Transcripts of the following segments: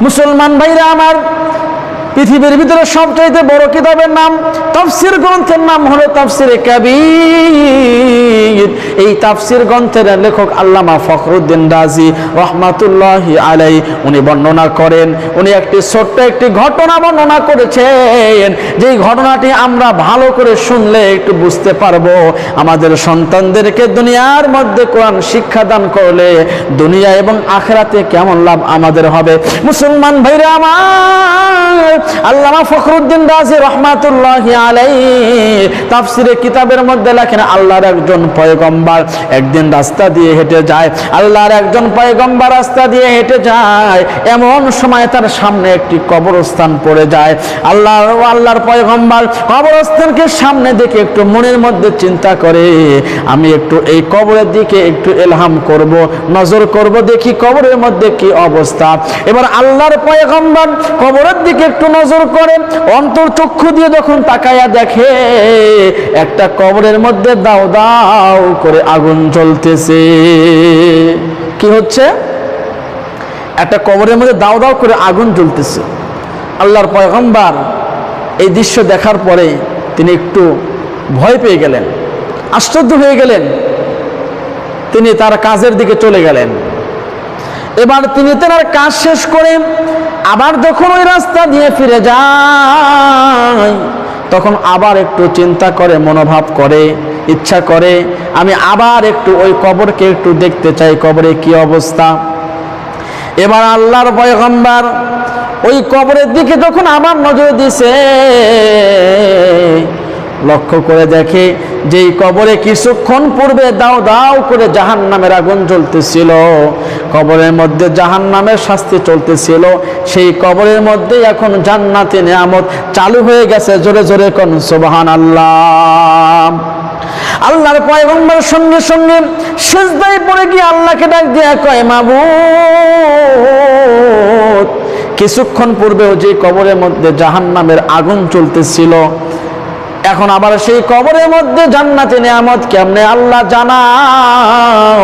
মুসলমান ভাইরা আমার, পৃথিবীর ভিতরে সবচাইতে বড় কিতাবের নাম, তাফসীর গ্রন্থের নাম হলো তাফসীরে কাবীর। এই তাফসীর গ্রন্থের লেখক আল্লামা ফখরুদ্দীন রাজি রহমাতুল্লাহি আলাইহি উনি বর্ণনা করেন, উনি ছোট্ট একটি ঘটনা বর্ণনা করেছেন, যেই ঘটনাটি আমরা ভালো করে শুনলে একটু বুঝতে পারবো আমাদের সন্তানদেরকে দুনিয়ার মধ্যে কোরআন শিক্ষা দান করলে দুনিয়া এবং আখিরাতে কেমন লাভ আমাদের হবে। মুসলমান ভাইরা আমার, আল্লামা ফখরুদ্দীন রাজি রহমাতুল্লাহি আলাইহি তাফসীরে কিতাবের মধ্যে লেখেন, আল্লাহর একজন পয়গম্বর একদিন রাস্তা দিয়ে হেঁটে যায়। আল্লাহর একজন পয়গম্বর রাস্তা দিয়ে হেঁটে যায়, এমন সময় তার সামনে একটি কবরস্থান পড়ে যায়। আল্লাহর পয়গম্বর কবরস্থানকে সামনে দেখে একটু মনের মধ্যে চিন্তা করে, আমি একটু এই কবরের দিকে একটু ইলহাম করব, নজর করব, দেখি কবরের মধ্যে কি অবস্থা। এবার আল্লাহর পয়গম্বর কবরের দিকে একটু নজর করেন, অন্তর চক্ষু দিয়ে যখন তাকায়া দেখে একটা কবরের মধ্যে দাও দাও করে আগুন জ্বলতেছে। কি হচ্ছে? একটা কবরের মধ্যে দাও দাও করে আগুন জ্বলতেছে। আল্লাহর পয়গম্বর এই দৃশ্য দেখার পরে তিনি একটু ভয় পেয়ে গেলেন, আশ্চর্য হয়ে গেলেন। তিনি তার কাজের দিকে চলে গেলেন। এবার তিনি তার কাজ শেষ করে আবার যখন ওই রাস্তা দিয়ে ফিরে যায়, তখন আবার একটু চিন্তা করে, মনোভাব করে, ইচ্ছা করে, আমি আবার একটু ওই কবরকে একটু দেখতে চাই, কবরে কি অবস্থা। এবার আল্লাহর পয়গম্বর ওই কবরের দিকে যখন আবার নজর দিছে, লক্ষ্য করে দেখে যে এই কবরে কিছুক্ষণ পূর্বে দাও দাও করে জাহান্নামের আগুন জ্বলতেছিল, কবরের মধ্যে জাহান্নামের শাস্তি চলতেছিল, সেই কবরের মধ্যে এখন জান্নাতি নিয়ামত চালু হয়ে গেছে। জোরে জোরে কোন সুবহানাল্লাহ। আল্লাহর পয়গম্বর সঙ্গে সঙ্গে সিজদায় পড়ে গিয়ে আল্লাহকে ডাক দিয়া কয়, মাবুদ, কিছুক্ষণ পূর্বেও যে কবরের মধ্যে জাহান্নামের আগুন চলতেছিল, এখন আবার সেই কবরের মধ্যে জান্নাতি নিয়ামত কেমনে আল্লাহ জানাও,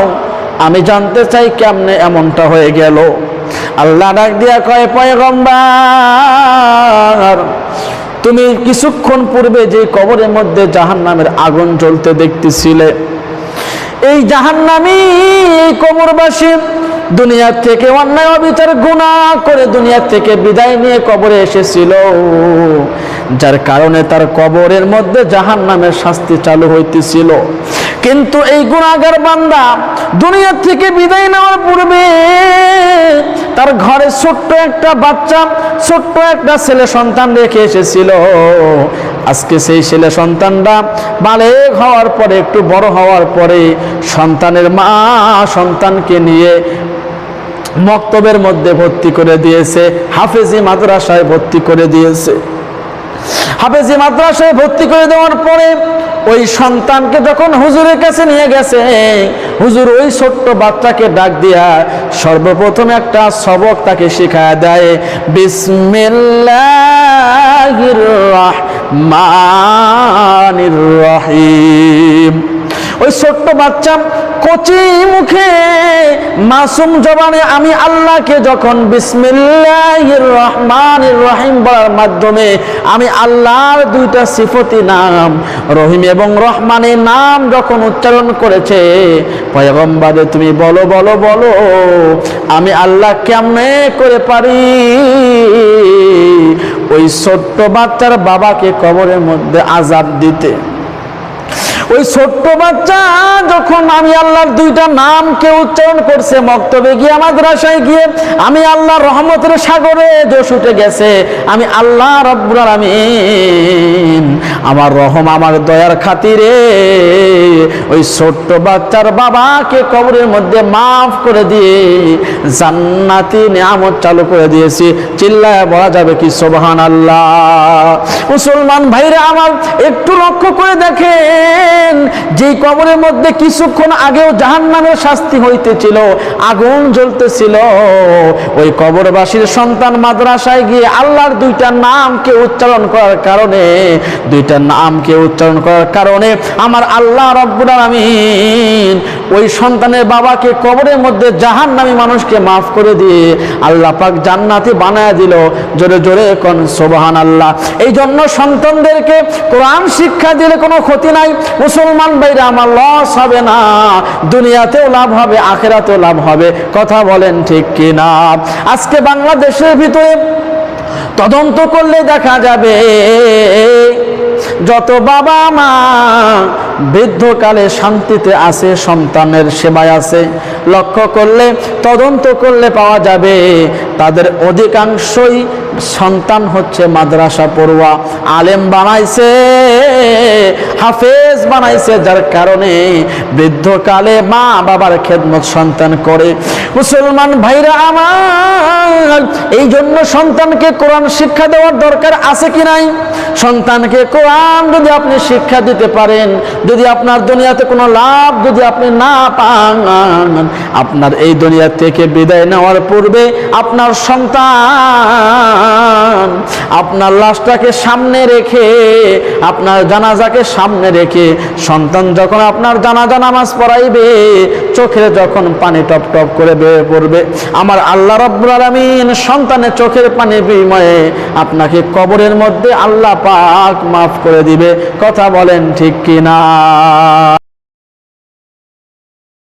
আমি জানতে চাই কেমনে এমনটা হয়ে গেল। আল্লাহ ডাক দিয়া কয়, পয়গম্বর, তুমি কিছুক্ষণ পূর্বে যে কবরের মধ্যে জাহান্নামের আগুন জ্বলতে দেখতেছিলে, এই জাহান্নামী এই কবরবাসী দুনিয়া থেকে অন্যায় অবিচার গুনাহ করে দুনিয়া থেকে বিদায় নিয়ে কবরে এসেছিল, যার কারণে তার কবরের মধ্যে জাহান্নামের শাস্তি চালু হইতেছিল। কিন্তু এই গুনাহগার বান্দা দুনিয়া থেকে বিদায় নেওয়ার পূর্বে তার ঘরে ছোট্ট একটা বাচ্চা, ছোট্ট একটা ছেলে সন্তান রেখে এসেছিল। আজকে সেই ছেলে সন্তানরা বালেগ হওয়ার পরে, একটু বড় হওয়ার পরে, সন্তানের মা সন্তানকে নিয়ে মক্তবের মধ্যে ভর্তি করে দিয়েছে, হাফেজি মাদ্রাসায় ভর্তি করে দিয়েছে। হাফেজি মাদ্রাসায় ভর্তি করে দেওয়ার পরে ওই সন্তানকে যখন হুজুরের কাছে নিয়ে গেছে, হুজুর ওই ছোট্ট বাচ্চাকে ডাক দিয়া সর্বপ্রথম একটা সবক তাকে শিখায় দেয়, বিসমিল্লাহির রহমানির রহিম। ওই ছোট্ট বাচ্চা কচি মুখে মাসুম জবানে আমি আল্লাহকে যখন বিসমিল্লাহির রহমানির রহিম বলার মাধ্যমে আমি আল্লাহর দুইটা সিফতি নাম রহিম এবং রহমানের নাম যখন উচ্চারণ করেছে, পয়গম্বরে তুমি বলো বলো বলো, আমি আল্লাহ কেমনে করে পারি ওই ছোট্ট বাচ্চার বাবাকে কবরের মধ্যে আযাব দিতে। ওই ছোট্ট বাচ্চা যখন আমি আল্লাহর দুইটা নামকে উচ্চারণ করছে, মক্তবে গিয়ে মাদ্রাসায় গিয়ে আমি আল্লাহর রহমতের সাগরে জোশ উঠে গেছে, আমি আল্লাহ রাব্বুল আলামিন আমার রহম আমার দয়ার খাতিরে ওই ছোট্ট বাচ্চার বাবাকে কবরের মধ্যে মাফ করে দিয়ে জান্নাতি নিয়ামত চালু করে দিয়েছি। চিল্লায় বলা যাবে কি সুবহানাল্লাহ। মুসলমান ভাইরা আমার, একটু লক্ষ্য করে দেখেন, যে কবরের মধ্যে কিছুক্ষণ আগেও জাহান্নামের শাস্তি হইতেছিল, আগুন জ্বলতেছিল, ওই কবরবাসীর সন্তান মাদ্রাসায় গিয়ে আল্লাহর দুইটা নামকে উচ্চারণ করার কারণে আমার আল্লাহ রাব্বুল আলামিন ওই সন্তানের বাবাকে কবরের মধ্যে জাহান্নামী মানুষকে মাফ করে দিয়ে আল্লাহ পাক জান্নাতি বানায় দিল। জোরে জোরে কোন সুবহানাল্লাহ। এই জন্য সন্তানদেরকে কোরআন শিক্ষা দিলে কোনো ক্ষতি নাই। মুসলমান ভাইরা আমার লস হবে না, দুনিয়াতেও লাভ হবে, আখিরাতেও লাভ হবে। কথা বলেন ঠিক কি না? আজকে বাংলাদেশের ভিতরে তদন্ত করলে দেখা যাবে যত বাবা মা বৃদ্ধকালে শান্তিতে আছে, সন্তানের সেবায় আছে, লক্ষ্য করলে তদন্ত করলে পাওয়া যাবে তাদের অধিকাংশই সন্তান হচ্ছে মাদ্রাসা পড়ুয়া, আলেম বানাইছে, হাফেজ বানাইছে, যার কারণে বৃদ্ধকালে মা বাবার খেদমত সন্তান করে। মুসলমান ভাইরা আমার, এই জন্য সন্তানকে কোরআন শিক্ষা দেওয়ার দরকার আছে কি নাই? সন্তানকে কোরআন যদি আপনি শিক্ষা দিতে পারেন, যদি আপনার দুনিয়াতে কোনো লাভ যদি আপনি না পান, আপনার এই দুনিয়া থেকে বিদায় নেওয়ার পূর্বে আপনার সন্তান আপনার লাশটাকে সামনে রেখে, আপনার জানাজাকে সামনে রেখে সন্তান যখন আপনার জানাজা নামাজ পড়াইবে, চোখে যখন পানি টপ টপ করে বেয়ে পড়বে, আমার আল্লাহ রাব্বুল আলামিন সন্তানের চোখের পানি বিনিময়ে আপনাকে কবরের মধ্যে আল্লাহ পাক মাফ করে দিবে। কথা বলেন ঠিক কিনা?